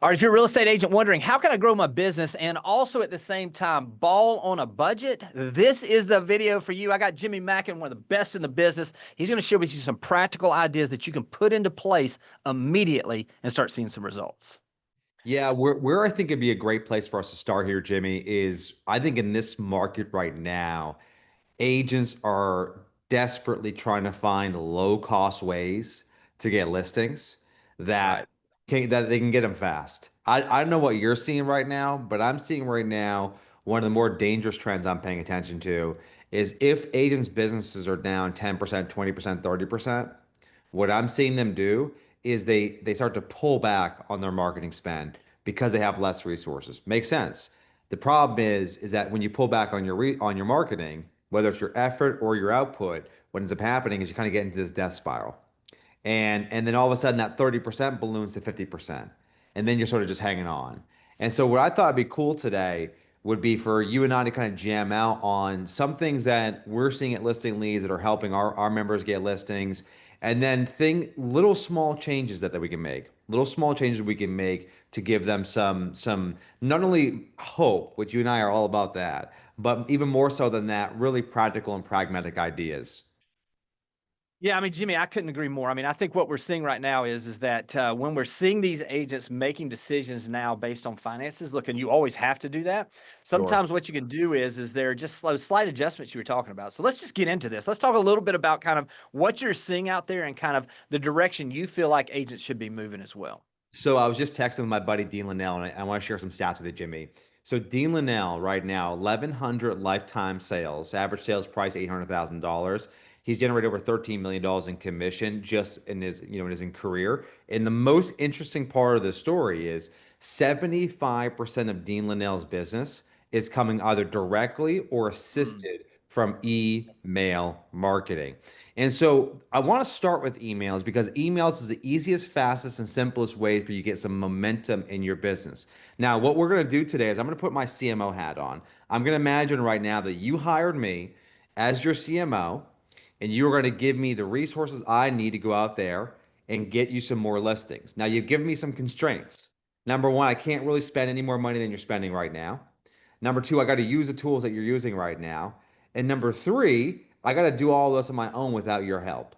All right, if you're a real estate agent wondering, how can I grow my business and also at the same time ball on a budget? This is the video for you. I got Jimmy Mackin, one of the best in the business. He's going to share with you some practical ideas that you can put into place immediately and start seeing some results. Yeah, where I think it'd be a great place for us to start here, Jimmy, is I think in this market right now, agents are desperately trying to find low cost ways to get listings that Right. that they can get them fast. I don't know what you're seeing right now, but I'm seeing right now one of the more dangerous trends I'm paying attention to is if agents' businesses are down 10%, 20%, 30%, what I'm seeing them do is they start to pull back on their marketing spend because they have less resources. Makes sense. The problem is that when you pull back on on your marketing, whether it's your effort or your output, what ends up happening is you kind of get into this death spiral. And then all of a sudden that 30% balloons to 50%. And then you're sort of just hanging on. And so what I thought would be cool today would be for you and I to kind of jam out on some things that we're seeing at listing leads that are helping our members get listings. And then little small changes that we can make. Little small changes we can make to give them some not only hope, which you and I are all about that, but even more so than that, really practical and pragmatic ideas. Yeah, I mean, Jimmy, I couldn't agree more. I mean, I think what we're seeing right now is that when we're seeing these agents making decisions now based on finances, look, and you always have to do that. Sure. Sometimes what you can do is there are just slight adjustments you were talking about. So let's just get into this. Let's talk a little bit about kind of what you're seeing out there and kind of the direction you feel like agents should be moving as well. So I was just texting with my buddy Dean Linnell, and I want to share some stats with you, Jimmy. So Dean Linnell right now, 1,100 lifetime sales, average sales price $800,000. He's generated over $13 million in commission just in his career. And the most interesting part of the story is 75% of Dean Linnell's business is coming either directly or Mm, assisted from email marketing. And so I want to start with emails because emails is the easiest, fastest, and simplest way for you to get some momentum in your business. Now, what we're going to do today is I'm going to put my CMO hat on. I'm going to imagine right now that you hired me as your CMO and you are going to give me the resources I need to go out there and get you some more listings. Now, you've given me some constraints. Number one, I can't really spend any more money than you're spending right now. Number two, I got to use the tools that you're using right now. And number three, I got to do all this on my own without your help.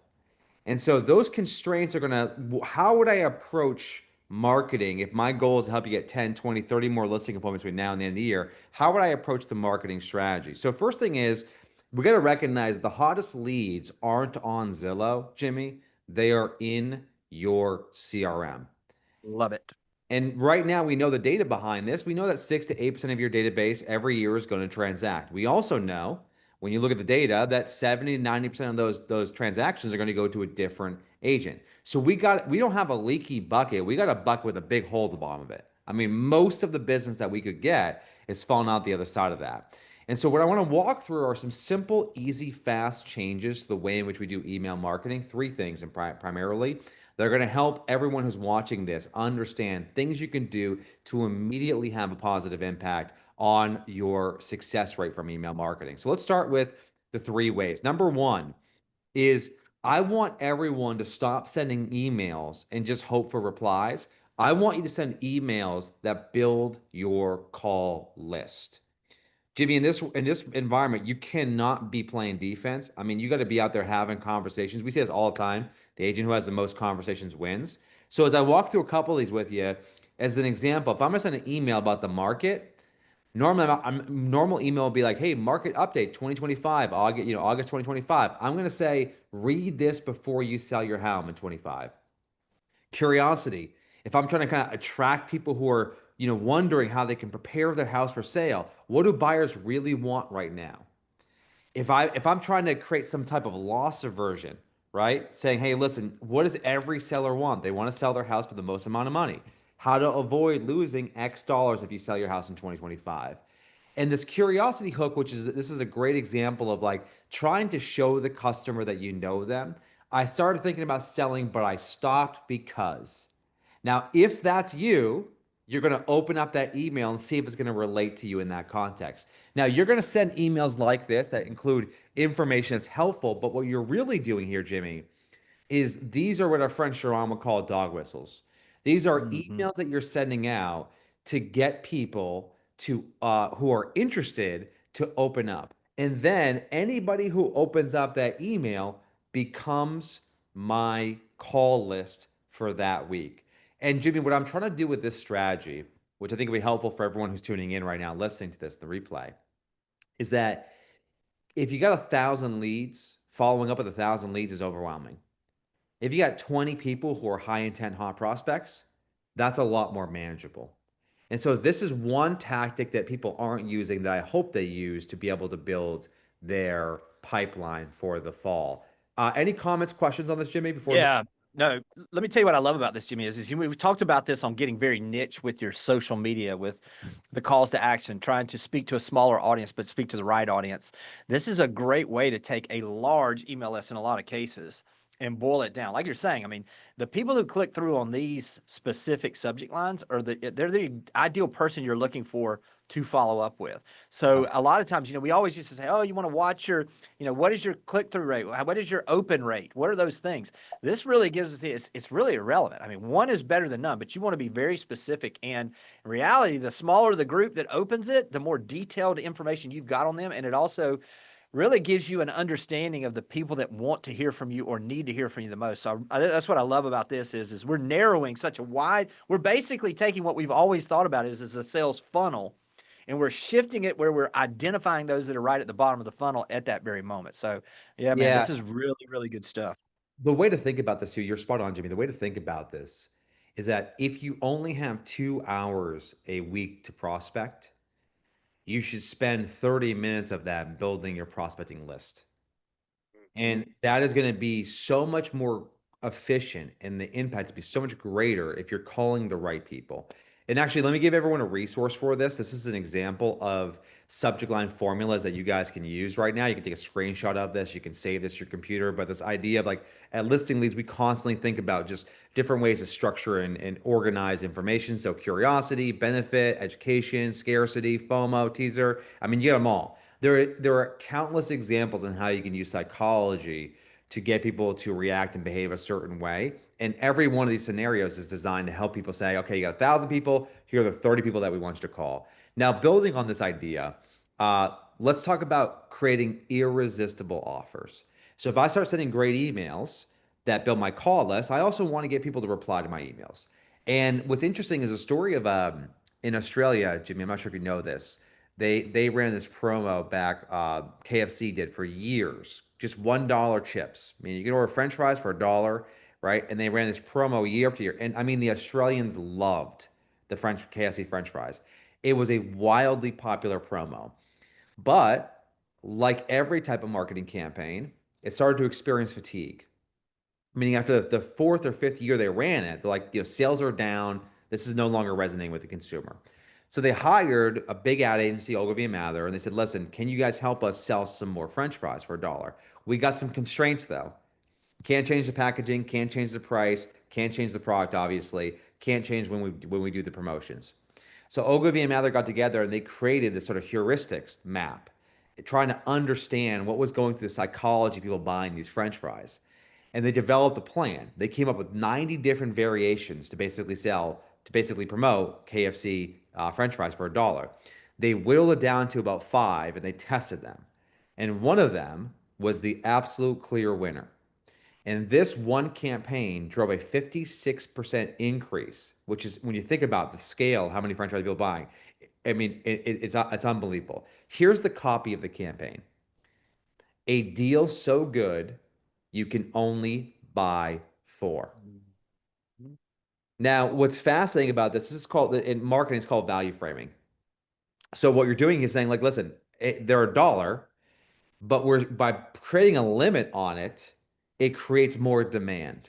And so those constraints are going to, how would I approach marketing if my goal is to help you get 10, 20, 30 more listing appointments between now and the end of the year? How would I approach the marketing strategy? So first thing is we got to recognize the hottest leads aren't on Zillow, Jimmy. They are in your CRM. love it. And right now, we know the data behind this. We know that 6 to 8% of your database every year is going to transact. We also know, when you look at the data, that 70 to 90% of those transactions are going to go to a different agent. So we don't have a leaky bucket. We got a bucket with a big hole at the bottom of it. I mean, most of the business that we could get is falling out the other side of that. And so what I want to walk through are some simple, easy, fast changes to the way in which we do email marketing. Three things, and primarily. They're going to help everyone who's watching this understand things you can do to immediately have a positive impact on your success rate from email marketing. So let's start with the three ways. Number one is I want everyone to stop sending emails and just hope for replies. I want you to send emails that build your call list. Jimmy, in this environment, you cannot be playing defense. I mean, you got to be out there having conversations. We say this all the time. The agent who has the most conversations wins. So as I walk through a couple of these with you, as an example, if I'm gonna send an email about the market, normally normal email will be like, "Hey, market update 2025, August 2025." I'm gonna say, "Read this before you sell your home in 25." Curiosity. If I'm trying to kind of attract people who are, wondering how they can prepare their house for sale, what do buyers really want right now? If I'm trying to create some type of loss aversion, right? Saying, "Hey, listen, what does every seller want? They want to sell their house for the most amount of money. How to avoid losing X dollars if you sell your house in 2025." And this curiosity hook, this is a great example of like trying to show the customer that you know them. I started thinking about selling, but I stopped because. Now, if that's you, you're going to open up that email and see if it's going to relate to you in that context. Now, you're going to send emails like this that include information that's helpful, but what you're really doing here, Jimmy, is these are what our friend Sharon would call dog whistles. These are Mhm. emails that you're sending out to get people to who are interested to open up. And then anybody who opens up that email becomes my call list for that week. And Jimmy, what I'm trying to do with this strategy, which I think will be helpful for everyone who's tuning in right now, listening to this, the replay, is that if you got 1,000 leads, following up with 1,000 leads is overwhelming. If you got 20 people who are high intent hot prospects, that's a lot more manageable. And so this is one tactic that people aren't using that I hope they use to be able to build their pipeline for the fall. Any comments, questions on this, Jimmy, before we move? Yeah. No, let me tell you what I love about this, Jimmy, is we talked about this on getting very niche with your social media, with the calls to action, trying to speak to a smaller audience, but speak to the right audience. This is a great way to take a large email list in a lot of cases and boil it down. Like you're saying, I mean, the people who click through on these specific subject lines they're the ideal person you're looking for to follow up with. So a lot of times, we always used to say, oh, you want to watch your, what is your click through rate? What is your open rate? What are those things? This really gives us it's really irrelevant. I mean, one is better than none, but you want to be very specific. And in reality, the smaller the group that opens it, the more detailed information you've got on them. And it also really gives you an understanding of the people that want to hear from you or need to hear from you the most. So that's what I love about this is we're narrowing such a wide, we're basically taking what we've always thought about is a sales funnel, and we're shifting it where we're identifying those that are right at the bottom of the funnel at that very moment. So yeah, man, Yeah, this is really, really good stuff. the way to think about this too, you're spot on, Jimmy. The way to think about this is that if you only have 2 hours a week to prospect, you should spend 30 minutes of that building your prospecting list. And Mhm. that is going to be so much more efficient and the impact to be so much greater if you're calling the right people. And actually, let me give everyone a resource for this. This is an example of subject line formulas that you guys can use right now. You can take a screenshot of this, you can save this to your computer. But this idea of like at listing leads, we constantly think about just different ways to structure and organize information. So curiosity, benefit, education, scarcity, FOMO, teaser. I mean, you get them all. There are countless examples on how you can use psychology to get people to react and behave a certain way. And every one of these scenarios is designed to help people say, okay, you got 1,000 people. Here are the 30 people that we want you to call. Now, building on this idea, let's talk about creating irresistible offers. So if I start sending great emails that build my call list, I also want to get people to reply to my emails. And what's interesting is a story of in Australia, Jimmy. I'm not sure if you know this. They ran this promo back. KFC did for years, just $1 chips. I mean, you can order French fries for $1, right? And they ran this promo year after year. And I mean, the Australians loved the French KFC French fries. It was a wildly popular promo. But like every type of marketing campaign, it started to experience fatigue. Meaning after the fourth or fifth year they ran it, they're like, sales are down. This is no longer resonating with the consumer. So they hired a big ad agency, Ogilvy and Mather, and they said, listen, can you guys help us sell some more French fries for $1? We got some constraints though. Can't change the packaging, can't change the price, can't change the product, obviously, can't change when we do the promotions. So Ogilvy and Mather got together and they created this sort of heuristics map, trying to understand what was going through the psychology of people buying these French fries. And they developed a plan. They came up with 90 different variations to basically promote KFC French fries for $1. They whittled it down to about five and they tested them. And one of them was the absolute clear winner. And this one campaign drove a 56% increase, which is when you think about the scale, how many French fries people are buying. I mean, it's unbelievable. Here's the copy of the campaign: a deal so good you can only buy four. Mhm. Now, what's fascinating about this is called in marketing, it's called value framing. So what you're doing is saying, like, listen, they're $1, but we're by creating a limit on it, it creates more demand.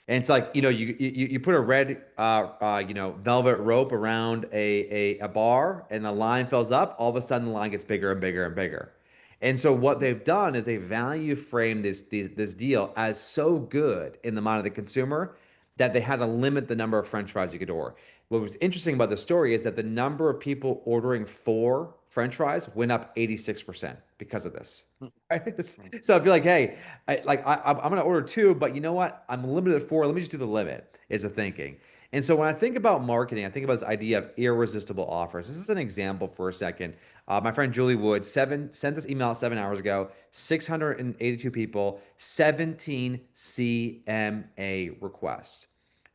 And it's like, you put a red, velvet rope around a bar and the line fills up. All of a sudden, the line gets bigger and bigger and bigger. And so what they've done is they value frame this deal as so good in the mind of the consumer that they had to limit the number of French fries you could order. What was interesting about the story is that the number of people ordering four French fries went up 86% because of this. Right? So I'd be like, hey, I'm going to order two, but you know what? I'm limited at four. Let me just do the limit, is the thinking. And so when I think about marketing, I think about this idea of irresistible offers. This is an example for a second. My friend Julie Wood sent this email out 7 hours ago, 682 people, 17 CMA requests.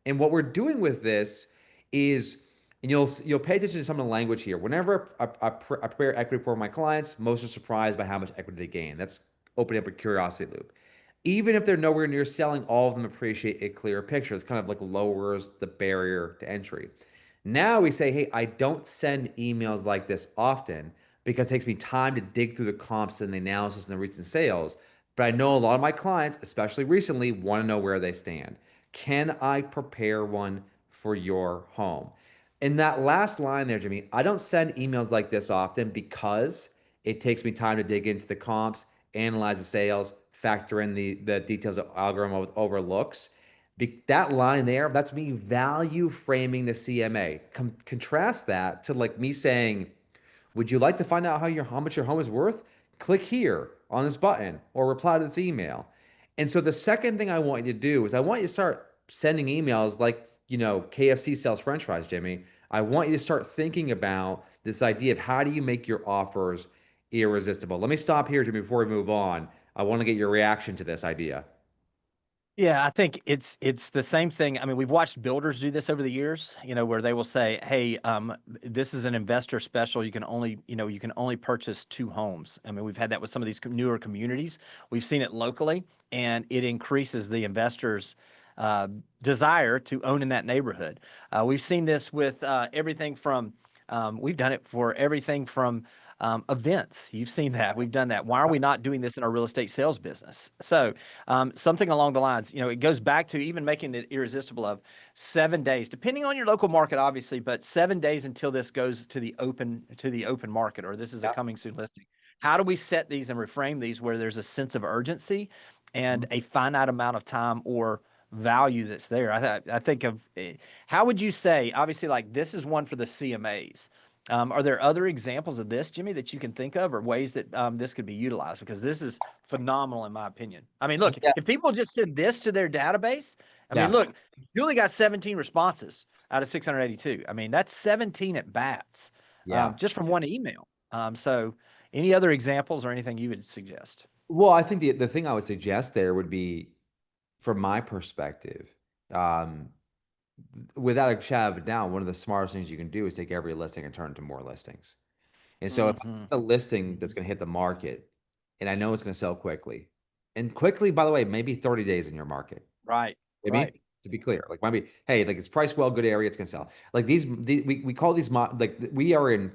And what we're doing with this is, and you'll pay attention to some of the language here. Whenever I prepare equity report for my clients, most are surprised by how much equity they gain. That's opening up a curiosity loop. Even if they're nowhere near selling, all of them appreciate a clearer picture. It's kind of like lowers the barrier to entry. Now we say, hey, I don't send emails like this often because it takes me time to dig through the comps and the analysis and the recent sales. But I know a lot of my clients, especially recently, want to know where they stand. Can I prepare one for your home? In that last line there, Jimmy, I don't send emails like this often because it takes me time to dig into the comps, analyze the sales, factor in the details of algorithm overlooks. That line there, that's me value framing the CMA. Contrast that to like me saying, would you like to find out how much your home is worth? Click here on this button or reply to this email. And so the second thing I want you to do is I want you to start sending emails like, KFC sells French fries, Jimmy. I want you to start thinking about this idea of how do you make your offers irresistible. Let me stop here, Jimmy, before we move on. I want to get your reaction to this idea. Yeah, I think it's the same thing. I mean, we've watched builders do this over the years, where they will say, "Hey, this is an investor special. You can only purchase 2 homes." I mean, we've had that with some of these newer communities. We've seen it locally, and it increases the investors' desire to own in that neighborhood. We've seen this with everything from, we've done it for everything from events. You've seen that. We've done that. Why are we not doing this in our real estate sales business? So something along the lines, it goes back to even making it irresistible of 7 days, depending on your local market, obviously, but 7 days until this goes to the open market, or this is a Yeah. coming soon listing. How do we set these and reframe these where there's a sense of urgency and a finite amount of time or value that's there? I think of how would you say, obviously, like this is one for the CMAs. Are there other examples of this, Jimmy, that you can think of, or ways that this could be utilized? Because this is phenomenal, in my opinion. I mean, look, Yeah. if people just send this to their database, I mean, Yeah. look, you only got 17 responses out of 682. I mean, that's 17 at bats Yeah. just from one email. So, any other examples or anything you would suggest? Well, I think the thing I would suggest there would be, from my perspective, um, without a shadow of a doubt, one of the smartest things you can do is take every listing and turn it into more listings. And so if I Hmm. have a listing that's Hmm. going to hit the market and I know it's going to sell quickly, and quickly, by the way, maybe 30 days in your market. Right, Maybe right. to be clear, like maybe, hey, like it's priced well, good area, it's gonna sell. Like we call these like we are in.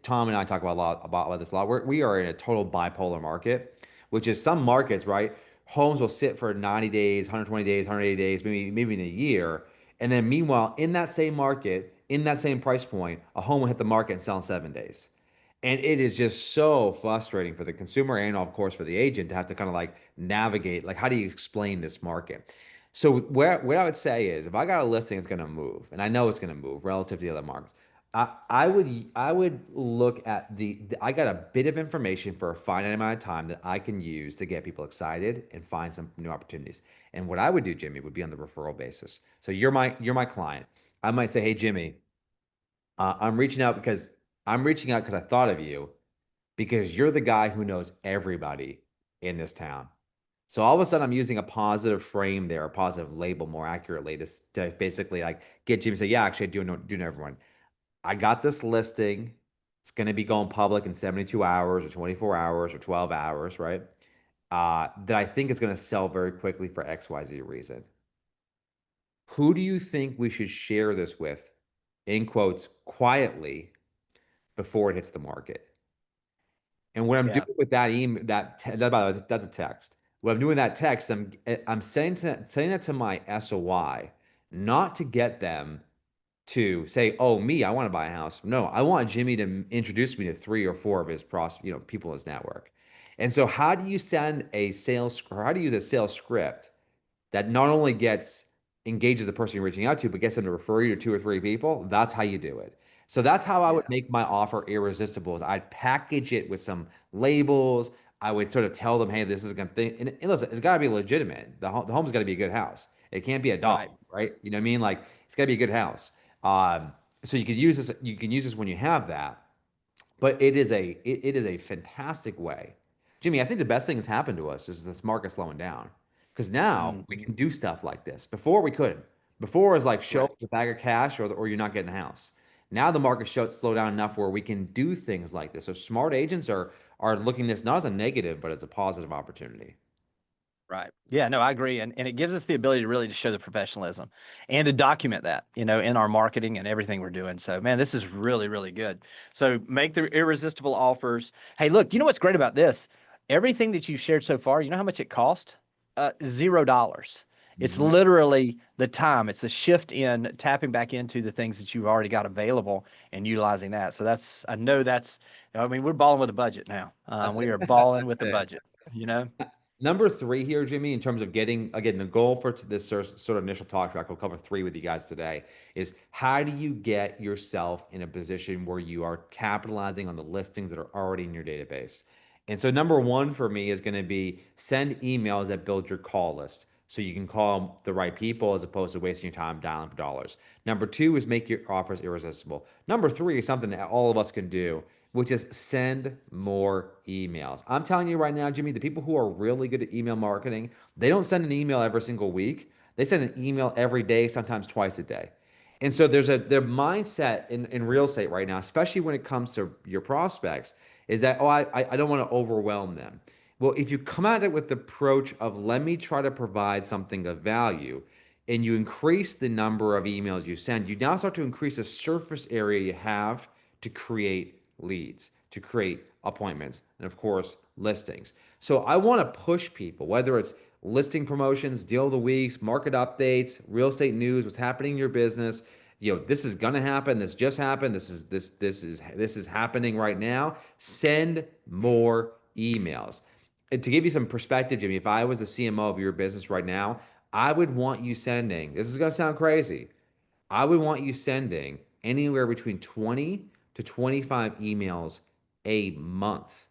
Tom and I talk about a lot about this a lot. We are in a total bipolar market, which is some markets, right? Homes will sit for 90 days, 120 days, 180 days, maybe in a year, and then meanwhile, in that same market, in that same price point, a home will hit the market and sell in 7 days. And it is just so frustrating for the consumer and, of course, for the agent to have to kind of like navigate, like, how do you explain this market? So what I would say is if I got a listing that's going to move, and I know it's going to move relative to the other markets, I would look at I got a bit of information for a finite amount of time that I can use to get people excited and find some new opportunities. And what I would do, Jimmy, would be on the referral basis. So you're my client. I might say, hey, Jimmy, I'm reaching out because I thought of you because you're the guy who knows everybody in this town. So all of a sudden, I'm using a positive frame there, a positive label more accurately to basically like get Jimmy to say, yeah, actually, I do know everyone. I got this listing. It's going to be going public in 72 hours or 24 hours or 12 hours, right? That I think is going to sell very quickly for XYZ reason. Who do you think we should share this with, in quotes, quietly before it hits the market? And what I'm doing Yeah. with that email, by the way, that's a text. What I'm doing with that text, I'm saying that to my SOI, not to get them to say, "Oh, me, I want to buy a house." No, I want Jimmy to introduce me to three or four of his people in his network. And so, how do you send a sales, or how do you use a sales script that not only gets engages the person you're reaching out to, but gets them to refer you to two or three people? That's how you do it. So that's how I would Yeah. make my offer irresistible. Is I'd package it with some labels. I would sort of tell them, hey, this is going to think, and listen, it's got to be legitimate. The home's got to be a good house. It can't be a Right. dog, right? You know what I mean? Like it's got to be a good house. So you can use this. You can use this when you have that, but it is a fantastic way. Jimmy, I think the best thing that's happened to us is this market slowing down because now we Mhm. can do stuff like this. Before we couldn't. Before it was like show Right. up with a bag of cash or you're not getting a house. Now the market showed slow down enough where we can do things like this. So smart agents are looking at this not as a negative, but as a positive opportunity. Right. Yeah, no, I agree. And it gives us the ability to really to show the professionalism and to document that, in our marketing and everything we're doing. So, man, this is really, really good. So make the irresistible offers. Hey, look, you know what's great about this? Everything that you've shared so far, you know how much it cost? $0. It's Mhm. literally the time. It's a shift in tapping back into the things that you've already got available and utilizing that. So I know I mean, we're balling with a budget now. That's We it. are balling with That's the it. budget, you know? Number three here, Jimmy, in terms of getting, again, the goal for this sort of initial talk track, we'll cover three with you guys today, is how do you get yourself in a position where you are capitalizing on the listings that are already in your database? And so, number one for me is going to be send emails that build your call list so you can call the right people as opposed to wasting your time dialing for dollars. Number two is make your offers irresistible. Number three is something that all of us can do, which is send more emails. I'm telling you right now, Jimmy, the people who are really good at email marketing, they don't send an email every single week. They send an email every day, sometimes twice a day. And so their mindset in real estate right now, especially when it comes to your prospects, is that, oh, I don't want to overwhelm them. Well, if you come at it with the approach of let me try to provide something of value, and you increase the number of emails you send, you now start to increase the surface area you have to create leads, to create appointments, and of course, listings. So I want to push people, whether it's listing promotions, deal of the weeks, market updates, real estate news, what's happening in your business. This is gonna happen. This just happened. This is happening right now. Send more emails. And to give you some perspective, Jimmy, if I was the CMO of your business right now, I would want you sending. This is gonna sound crazy. I would want you sending anywhere between 20 to 25 emails a month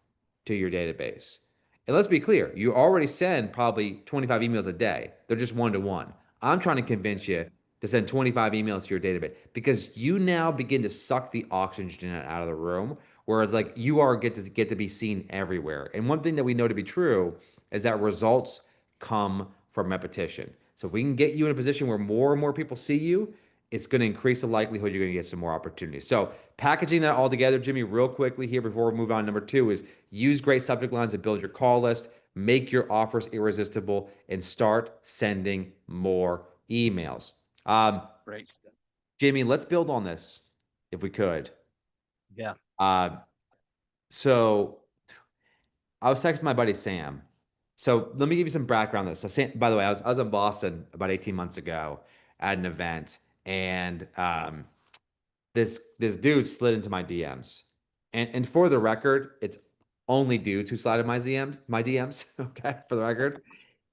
to your database. And let's be clear, you already send probably 25 emails a day. They're just one to one. I'm trying to convince you to send 25 emails to your database because you now begin to suck the oxygen out of the room, whereas like you are get to be seen everywhere. And one thing that we know to be true is that results come from repetition. So if we can get you in a position where more and more people see you, it's going to increase the likelihood you're going to get some more opportunities. So packaging that all together, Jimmy, real quickly here before we move on. Number two is use great subject lines to build your call list, make your offers irresistible, and start sending more emails. Um, Great stuff. Jamie, let's build on this if we could. Yeah. Uh, so I was texting my buddy Sam. So let me give you some background on this. So Sam, by the way, I was in Boston about 18 months ago at an event, and this dude slid into my DMs. And for the record, it's only dudes who slide in my DMs, okay, for the record.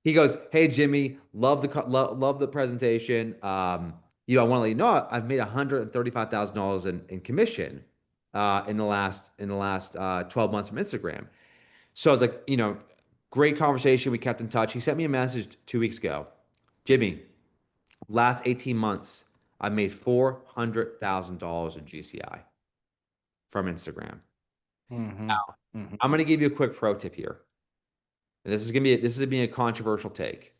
He goes, "Hey Jimmy, love the presentation. I want to let you know I've made $135,000 in commission in the last 12 months from Instagram." So I was like, great conversation. We kept in touch. He sent me a message 2 weeks ago. Jimmy, last 18 months, I made $400,000 in GCI from Instagram. Hmm. Now, Hmm. I'm going to give you a quick pro tip here. And this is going to be a controversial take.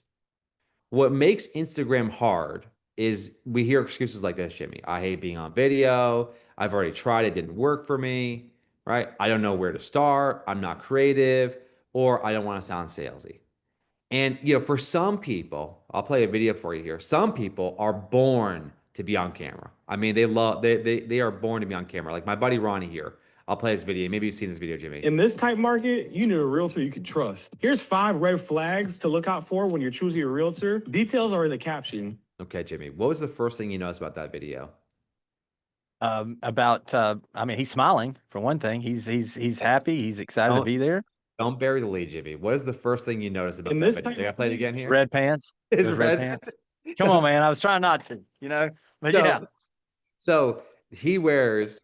What makes Instagram hard is we hear excuses like this, Jimmy. I hate being on video. I've already tried. It didn't work for me, right? I don't know where to start. I'm not creative, or I don't want to sound salesy. And for some people, I'll play a video for you here. Some people are born to be on camera. I mean, they are born to be on camera. Like my buddy Ronnie here. I'll play his video. Maybe you've seen this video, Jimmy. In this type market, you need a realtor you can trust. Here's 5 red flags to look out for when you're choosing a realtor. Details are in the caption. Okay, Jimmy. What was the first thing you noticed about that video? I mean, he's smiling for one thing. He's happy. He's excited to Don't be there. don't bury the lead, Jimmy. What is the first thing you noticed about In that this video? type Did I play it market, again His here? red pants. Is Those red red. pants. Come on, man. I was trying not to, but yeah. So so he wears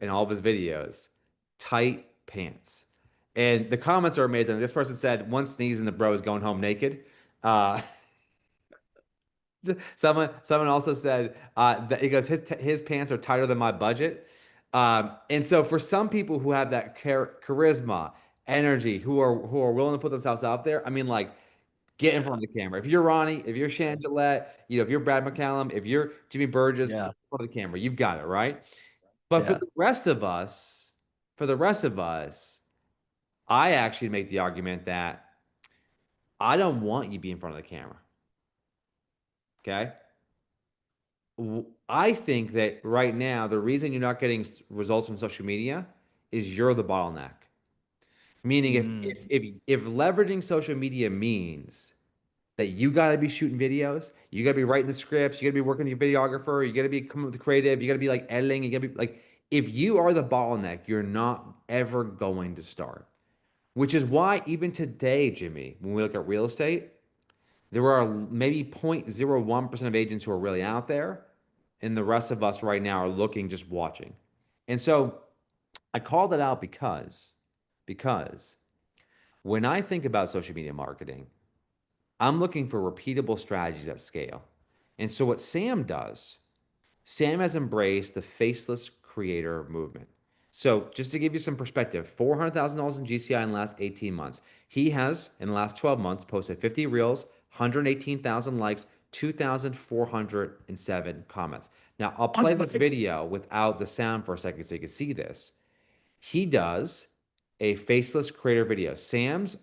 in all of his videos tight pants. And the comments are amazing. This person said, one sneeze and the bro is going home naked. Uh, Someone also said that he goes, his pants are tighter than my budget. And so for some people who have that charisma, energy, who are willing to put themselves out there, I mean, like, get in front of the camera. If you're Ronnie, if you're Shannon Gillette, if you're Brad McCallum, if you're Jimmy Burgess, get Yeah. in front of the camera. You've got it, right? But Yeah. for the rest of us, I actually make the argument that I don't want you to be in front of the camera. Okay. I think that right now, the reason you're not getting results from social media is you're the bottleneck. Meaning, Mm. if leveraging social media means that you got to be shooting videos, you got to be writing the scripts, you got to be working with your videographer, you got to be coming up with the creative, you got to be like editing, you got to be like, if you are the bottleneck, you're not ever going to start. Which is why even today, Jimmy, when we look at real estate, there are maybe 0.01% of agents who are really out there, and the rest of us right now are looking, just watching. And so I call that out because when I think about social media marketing, I'm looking for repeatable strategies at scale. And so what Sam does, Sam has embraced the faceless creator movement. So just to give you some perspective, $400,000 in GCI in the last 18 months. He has, in the last 12 months, posted 50 reels, 118,000 likes, 2,407 comments. Now, I'll play this video without the sound for a second so you can see this. He does a faceless creator video. Sam's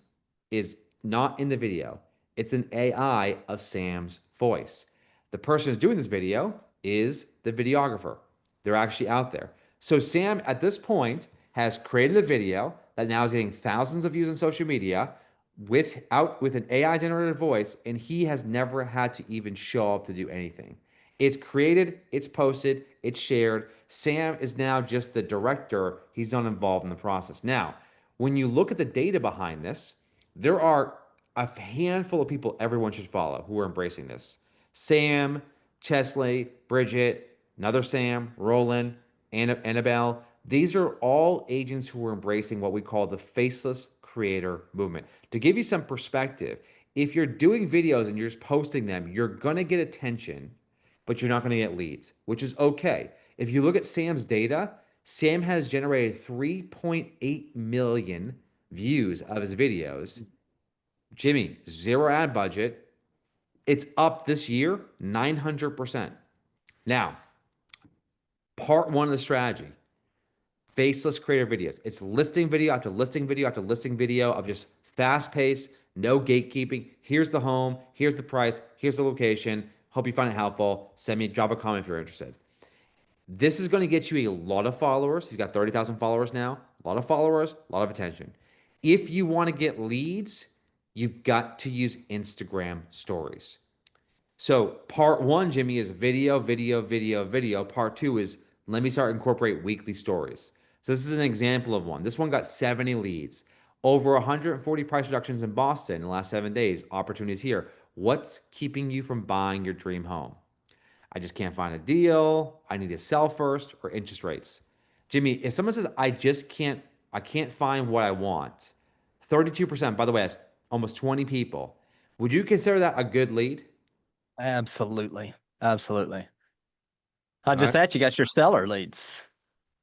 is not in the video. It's an AI of Sam's voice. The person who's doing this video is the videographer. They're actually out there. So Sam, at this point, has created a video that now is getting thousands of views on social media with an AI generated voice, and he has never had to even show up to do anything. It's created, it's posted, it's shared. Sam is now just the director. He's not involved in the process. Now, when you look at the data behind this, there are a handful of people everyone should follow who are embracing this. Sam, Chesley, Bridget, another Sam, Roland, Annabelle. These are all agents who are embracing what we call the faceless creator movement. To give you some perspective, if you're doing videos and you're just posting them, you're going to get attention, but you're not going to get leads, which is okay. If you look at Sam's data, Sam has generated 3.8 million views of his videos. Jimmy, zero ad budget. It's up this year 900%. Now, part one of the strategy, faceless creator videos. It's listing video after listing video after listing video of just fast paced, no gatekeeping. Here's the home, here's the price, here's the location. Hope you find it helpful. Send me, drop a comment if you're interested. This is going to get you a lot of followers. He's got 30,000 followers now. A lot of followers, a lot of attention. If you want to get leads, you've got to use Instagram stories. So part one, Jimmy, is video, video, video, video. Part two is let me start incorporate weekly stories. So this is an example of one. This one got 70 leads, over 140 price reductions in Boston in the last 7 days. Opportunities here. What's keeping you from buying your dream home? I just can't find a deal. I need to sell first, or interest rates. Jimmy, if someone says I can't find what I want, 32%, by the way, that's almost 20 people. Would you consider that a good lead? Absolutely. Absolutely. Not All just right. that, you got your seller leads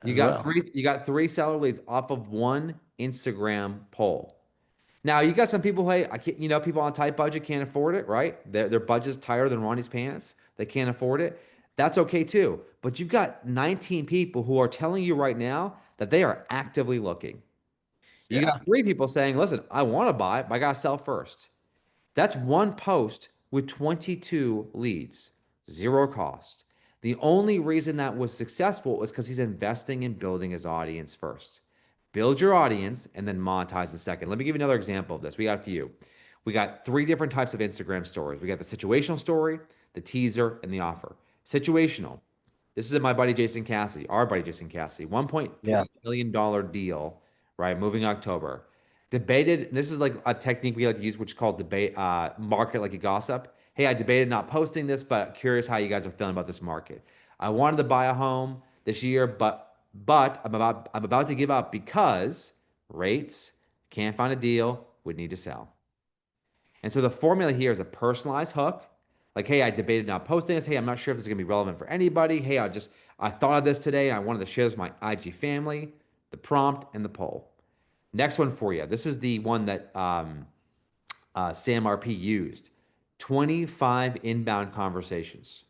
You as got well. three seller leads off of one Instagram poll. Now you got some people, hey, I can't, people on a tight budget can't afford it, right? Their budget's tighter than Ronnie's pants. They can't afford it. That's okay too. But you've got 19 people who are telling you right now that they are actively looking. You Yeah. got three people saying, listen, I want to buy it, but I got to sell first. That's one post with 22 leads, zero cost. The only reason that was successful was because he's investing in building his audience first. Build your audience and then monetize the second. Let me give you another example of this. We got a few. We got three different types of Instagram stories. We got the situational story, the teaser, and the offer. Situational. This is my buddy Jason Cassidy, our buddy Jason Cassidy, Yeah. $1.3 million deal, right? Moving October. Debated, this is like a technique we like to use, which is called debate, market like a gossip. Hey, I debated not posting this, but curious how you guys are feeling about this market. I wanted to buy a home this year, but I'm about to give up because rates, can't find a deal, would need to sell. And so the formula here is a personalized hook, Like, hey, I debated not posting this. Hey, I'm not sure if this is gonna be relevant for anybody. Hey, I thought of this today. I wanted to share this with my IG family. The prompt and the poll. Next one for you. This is the one that Sam RP used. 25 inbound conversations.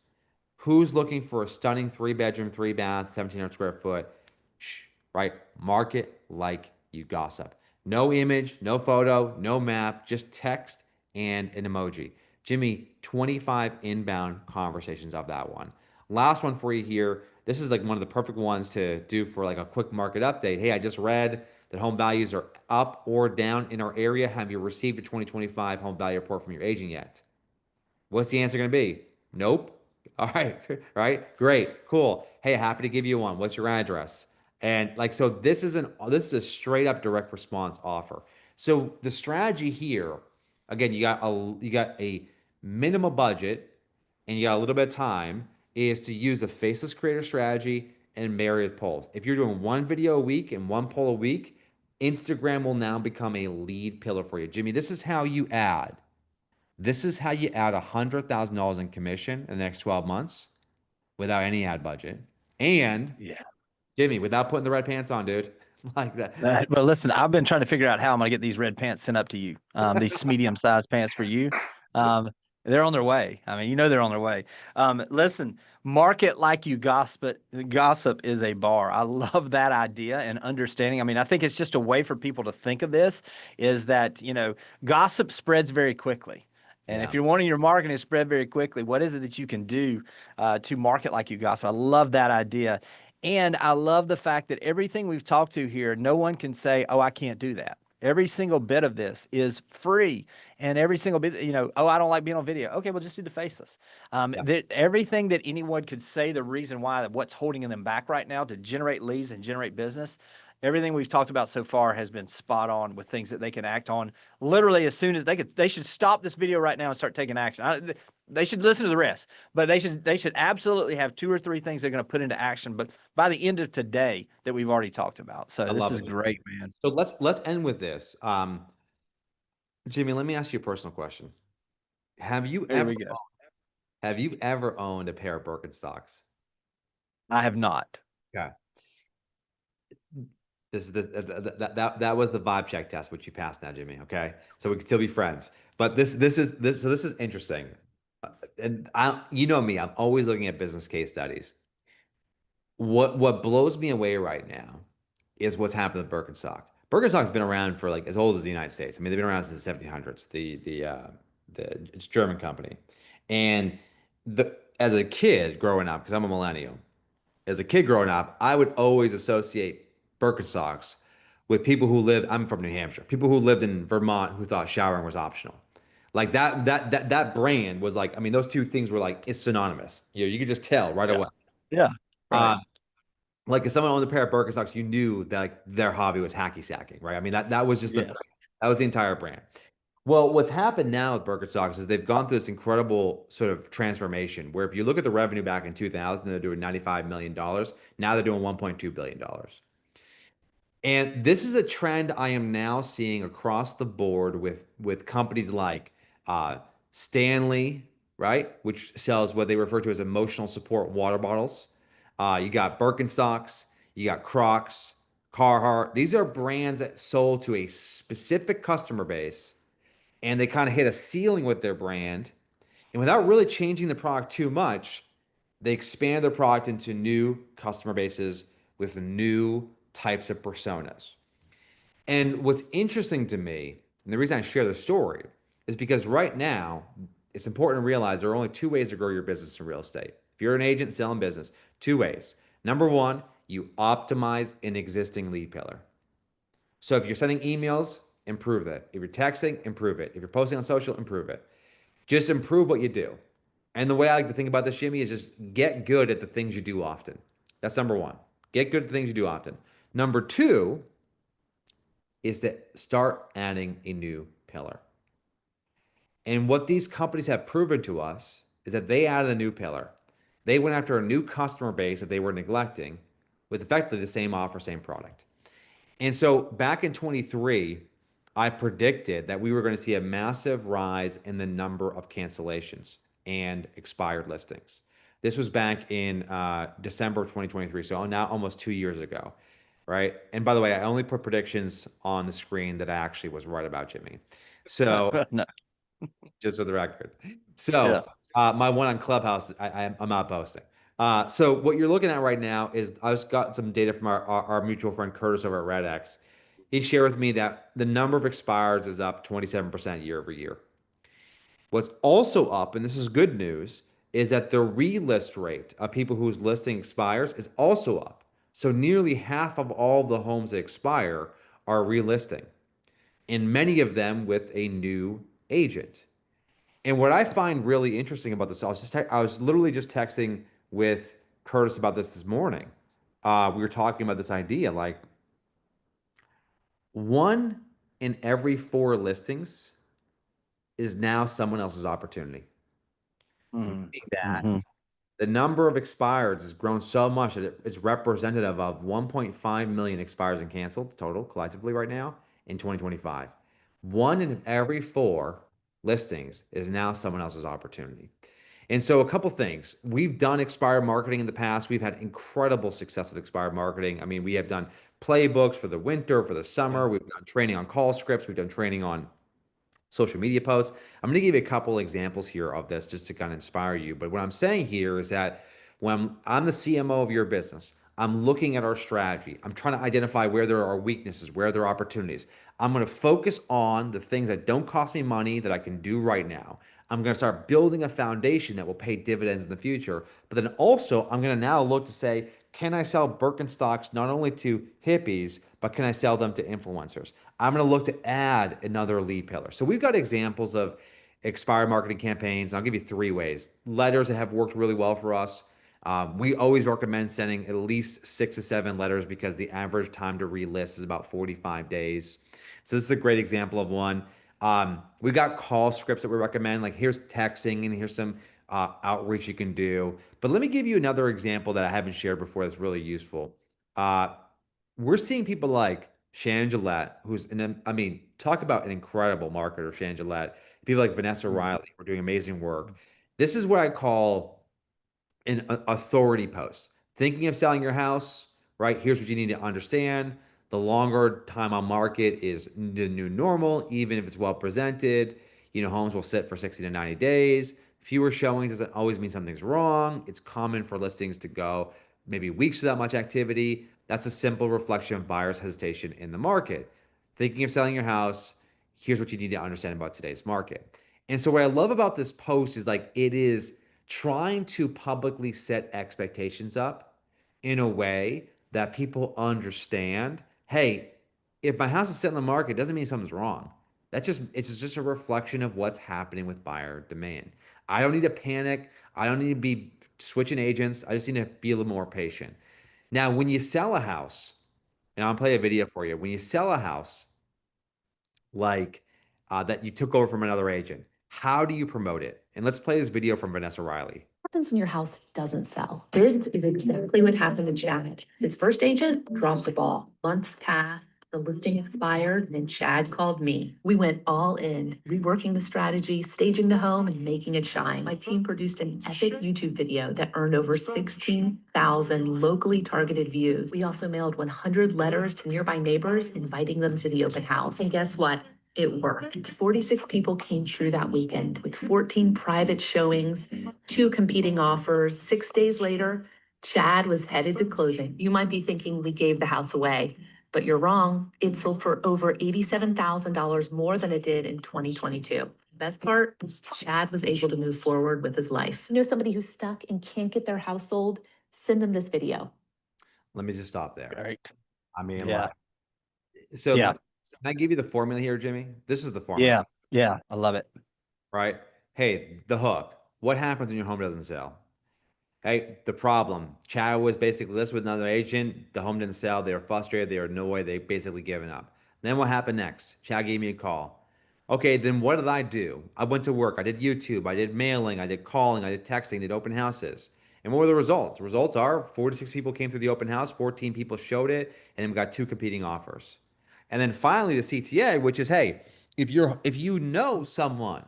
Who's looking for a stunning 3 bedroom, 3 bath, 1,700 square foot? Shh, right? Market like you gossip. No image, no photo, no map, just text and an emoji. Jimmy, 25 inbound conversations of that one. Last one for you here. This is like one of the perfect ones to do for like a quick market update. Hey, I just read that home values are up or down in our area. Have you received a 2025 home value report from your agent yet? What's the answer going to be? Nope. All right. Right. Great. Cool. Hey, happy to give you one. What's your address? And like, so this is a straight up direct response offer. So the strategy here, again, you got a minimal budget and you got a little bit of time, is to use the faceless creator strategy and marry with polls. If you're doing one video a week and one poll a week, Instagram will now become a lead pillar for you. Jimmy, this is how you add $100,000 in commission in the next 12 months without any ad budget. And Yeah. Jimmy, without putting the red pants on, dude. Like that. But listen, I've been trying to figure out how I'm going to get these red pants sent up to you. These medium-sized pants for you. They're on their way. I mean, you know they're on their way. Listen, market like you gossip. Gossip is a bar. I love that idea and understanding. I mean, I think it's just a way for people to think of this is that, gossip spreads very quickly. And Yeah. if you're wanting your marketing to spread very quickly, what is it that you can do to market like you gossip? I love that idea. And I love the fact that everything we've talked to here, no one can say, oh, I can't do that. Every single bit of this is free. And every single bit, oh, I don't like being on video. Okay, well, just do the faceless. Yeah. Everything that anyone could say, the reason why, what's holding them back right now to generate leads and generate business, everything we've talked about so far has been spot on with things that they can act on literally as soon as they should stop this video right now and start taking action. They should listen to the rest, but they should absolutely have 2 or 3 things they're going to put into action, but by the end of today that we've already talked about. So I this love is it. great, man. So let's end with this. Jimmy, let me ask you a personal question. Have you Here ever we go. have you ever owned a pair of Birkenstocks? I have not. Okay. That was the vibe check test, which you passed now, Jimmy. Okay, so we can still be friends. But this is interesting, and you know me, I'm always looking at business case studies. What blows me away right now is what's happened with Birkenstock. Birkenstock's been around for like as old as the United States. I mean, they've been around since the 1700s. It's a German company, and as a kid growing up, because I'm a millennial, as a kid growing up, I would always associate Birkenstocks with people who lived. I'm from New Hampshire. People who lived in Vermont who thought showering was optional. Like that brand was like. I mean, those two things were like it's synonymous. You could just tell right Yeah. away. Yeah. Right. Uh, like if someone owned a pair of Birkenstocks, you knew that like their hobby was hacky sacking, right? I mean that was just Yes. that was the entire brand. Well, what's happened now with Birkenstocks is they've gone through this incredible sort of transformation where if you look at the revenue back in 2000, they're doing $95 million. Now they're doing $1.2 billion. And this is a trend I am now seeing across the board with companies like Stanley, right, which sells what they refer to as emotional support water bottles. You got Birkenstocks, you got Crocs, Carhartt. These are brands that sold to a specific customer base, and they kind of hit a ceiling with their brand. And without really changing the product too much, they expand their product into new customer bases with new types of personas. And what's interesting to me, and the reason I share the story, is because right now, it's important to realize there are only 2 ways to grow your business in real estate. If you're an agent selling business, 2 ways. Number one, you optimize an existing lead pillar. So if you're sending emails, improve that. If you're texting, improve it. If you're posting on social, improve it. Just improve what you do. And the way I like to think about this, Jimmy, is just get good at the things you do often. That's number one. Get good at the things you do often. Number two is to start adding a new pillar. And what these companies have proven to us is that they added a new pillar. They went after a new customer base that they were neglecting with effectively the same offer, same product. And so back in 23, I predicted that we were going to see a massive rise in the number of cancellations. and expired listings. This was back in December of 2023, so now almost 2 years ago, right? And by the way, I only put predictions on the screen that I actually was right about, Jimmy. So No. just for the record. Yeah. So my one on Clubhouse, I'm not posting. So what you're looking at right now is I just got some data from our mutual friend Curtis over at RedX. He shared with me that the number of expireds is up 27% year over year. What's also up, and this is good news, is that the relist rate of people whose listing expires is also up. So nearly half of all the homes that expire are relisting, and many of them with a new agent. And what I find really interesting about this, I was literally just texting with Curtis about this morning. We were talking about this idea, like one in every four listings is now someone else's opportunity. Mm-hmm. Meaning that Mm-hmm. the number of expireds has grown so much that it's representative of 1.5 million expires and canceled total collectively right now in 2025. One in every four listings is now someone else's opportunity. And so, a couple things. We've done expired marketing in the past. We've had incredible success with expired marketing. I mean, we have done playbooks for the winter, for the summer. We've done training on call scripts. We've done training on social media posts. I'm going to give you a couple examples here of this just to kind of inspire you. But what I'm saying here is that when I'm the CMO of your business, I'm looking at our strategy. I'm trying to identify where there are weaknesses, where there are opportunities. I'm going to focus on the things that don't cost me money that I can do right now. I'm going to start building a foundation that will pay dividends in the future. But then also, I'm going to now look to say, can I sell Birkenstocks not only to hippies, but can I sell them to influencers? I'm going to look to add another lead pillar. So we've got examples of expired marketing campaigns. I'll give you three ways. Letters that have worked really well for us. We always recommend sending at least 6 to 7 letters because the average time to relist is about 45 days. So this is a great example of one. We got call scripts that we recommend. Like here's texting and here's some outreach you can do. But let me give you another example that I haven't shared before that's really useful. Uh, we're seeing people like Shannon Gillette, I mean, talk about an incredible marketer, Shannon Gillette. People like Vanessa Riley, who are doing amazing work. This is what I call an authority post. Thinking of selling your house, right? Here's what you need to understand. The longer time on market is the new normal, even if it's well presented. Homes will sit for 60 to 90 days. Fewer showings doesn't always mean something's wrong. It's common for listings to go maybe weeks without much activity. That's a simple reflection of buyers' hesitation in the market. Thinking of selling your house, here's what you need to understand about today's market. And so, what I love about this post is like it is trying to publicly set expectations up in a way that people understand, hey, if my house is set in the market, it doesn't mean something's wrong. It's just a reflection of what's happening with buyer demand. I don't need to panic. I don't need to be switching agents. I just need to be a little more patient. Now, when you sell a house, and I'll play a video for you. When you sell a house, like that you took over from another agent, how do you promote it? And let's play this video from Vanessa Riley. What happens when your house doesn't sell? This is exactly what happened to Chad. His first agent dropped the ball. Months passed, the listing expired, and Chad called me. We went all in, reworking the strategy, staging the home, and making it shine. My team produced an epic YouTube video that earned over 16,000 locally targeted views. We also mailed 100 letters to nearby neighbors, inviting them to the open house. And guess what? It worked. 46 people came through that weekend with 14 private showings, 2 competing offers. 6 days later, Chad was headed to closing. You might be thinking we gave the house away, but you're wrong. It sold for over $87,000 more than it did in 2022. Best part, Chad was able to move forward with his life. You know somebody who's stuck and can't get their house sold? Send them this video. Let me just stop there. Right. I mean, Yeah. like, so Yeah. can I give you the formula here, Jimmy? This is the formula. Yeah. I love it. Right? Hey, the hook. What happens when your home doesn't sell? Hey, the problem. Chad was basically listed with another agent. The home didn't sell. They were frustrated. They were annoyed. They basically given up. Then what happened next? Chad gave me a call. Okay, then what did I do? I went to work. I did YouTube. I did mailing. I did calling. I did texting. I did open houses. And what were the results? The results are 46 people came through the open house. 14 people showed it. And then we got 2 competing offers. And then finally the CTA, which is, hey, if you know someone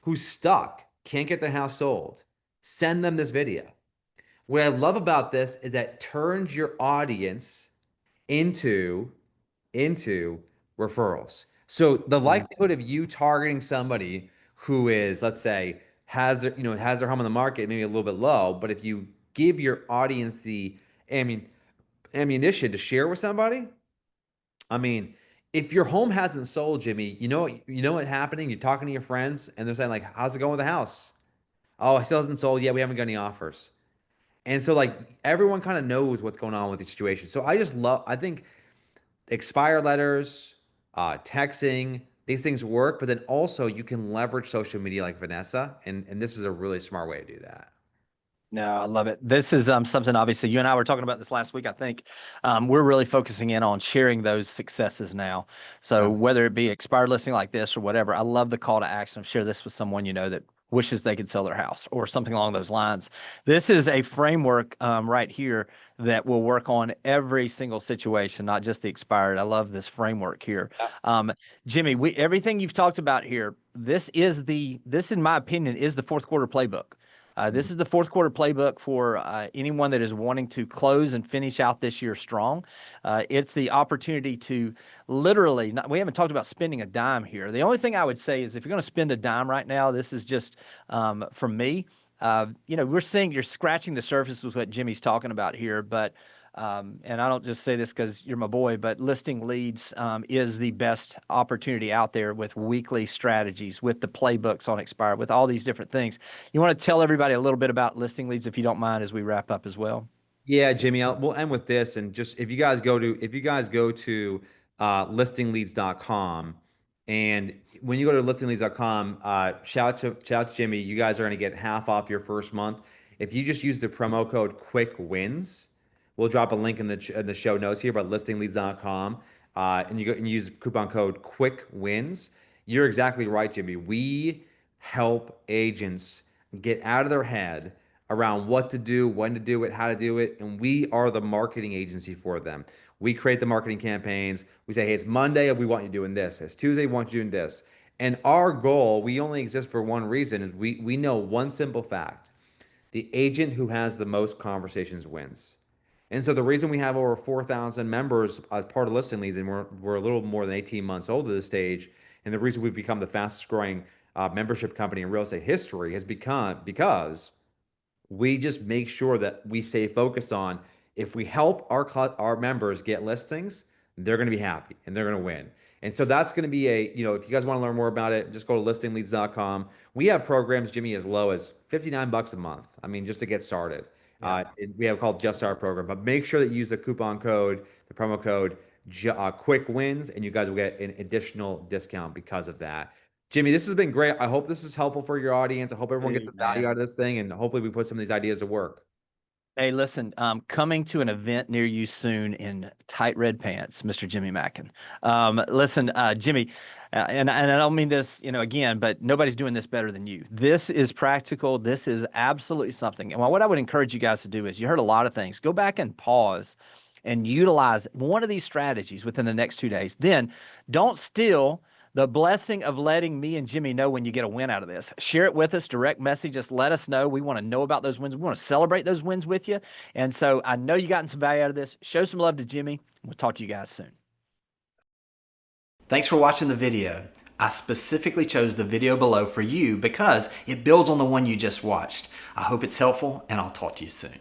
who's stuck can't get their house sold, send them this video. What I love about this is that it turns your audience into referrals. So the likelihood of you targeting somebody who is, let's say, has their home on the market maybe a little bit low, but if you give your audience the ammunition to share with somebody, I mean, if your home hasn't sold, Jimmy, you know what's happening. You're talking to your friends, and they're saying like, "How's it going with the house?" "Oh, it still hasn't sold yet. We haven't got any offers." And so like everyone kind of knows what's going on with the situation. So I think expired letters, texting, these things work, but then also you can leverage social media like Vanessa, and this is a really smart way to do that. No, I love it. This is something, obviously, you and I were talking about this last week. I think we're really focusing in on sharing those successes now. So whether it be expired listing like this or whatever, I love the call to action of share this with someone you know that wishes they could sell their house or something along those lines. This is a framework right here that will work on every single situation, not just the expired. I love this framework here. Jimmy, everything you've talked about here, this in my opinion is the fourth quarter playbook. This is the fourth quarter playbook for anyone that is wanting to close and finish out this year strong. It's the opportunity to literally, we haven't talked about spending a dime here. The only thing I would say is if you're going to spend a dime right now, this is just from me. You're scratching the surface with what Jimmy's talking about here, but and I don't just say this because you're my boy, but listing leads is the best opportunity out there with weekly strategies, with the playbooks on expired, with all these different things. You want to tell everybody a little bit about listing leads, if you don't mind, as we wrap up as well? Yeah, Jimmy, we'll end with this. And just if you guys go to listingleads.com, and when you go to listingleads.com, shout out to Jimmy. You guys are going to get half off your first month if you just use the promo code Quick Wins. We'll drop a link in the show notes here, but listingleads.com, and you go and use coupon code Quick Wins. You're exactly right, Jimmy. We help agents get out of their head around what to do, when to do it, how to do it, and we are the marketing agency for them. We create the marketing campaigns. We say, hey, it's Monday, we want you doing this. It's Tuesday, we want you doing this. And our goal, we only exist for one reason, is we know one simple fact. The agent who has the most conversations wins. And so the reason we have over 4,000 members as part of Listing Leads, and we're a little more than 18 months old at this stage, and the reason we've become the fastest growing membership company in real estate history has become because we just make sure that we stay focused on, if we help our members get listings, they're going to be happy and they're going to win. And so that's going to be if you guys want to learn more about it, just go to listingleads.com. We have programs, Jimmy, as low as $59 a month. I mean, just to get started. We have called Just Our Program, but make sure that you use the coupon code, the promo code Quick Wins, and you guys will get an additional discount because of that. Jimmy, this has been great. I hope this is helpful for your audience. I hope everyone gets the value out of this thing, and hopefully we put some of these ideas to work. Hey, listen, coming to an event near you soon in tight red pants, Mr. Jimmy Mackin. Listen, Jimmy, and I don't mean this, again, but nobody's doing this better than you. This is practical. This is absolutely something. And what I would encourage you guys to do is, you heard a lot of things. Go back and pause and utilize one of these strategies within the next 2 days. Then don't steal the blessing of letting me and Jimmy know when you get a win out of this. Share it with us, direct message us, let us know. We want to know about those wins. We want to celebrate those wins with you. And so I know you gotten some value out of this. Show some love to Jimmy. We'll talk to you guys soon. Thanks for watching the video. I specifically chose the video below for you because it builds on the one you just watched. I hope it's helpful, and I'll talk to you soon.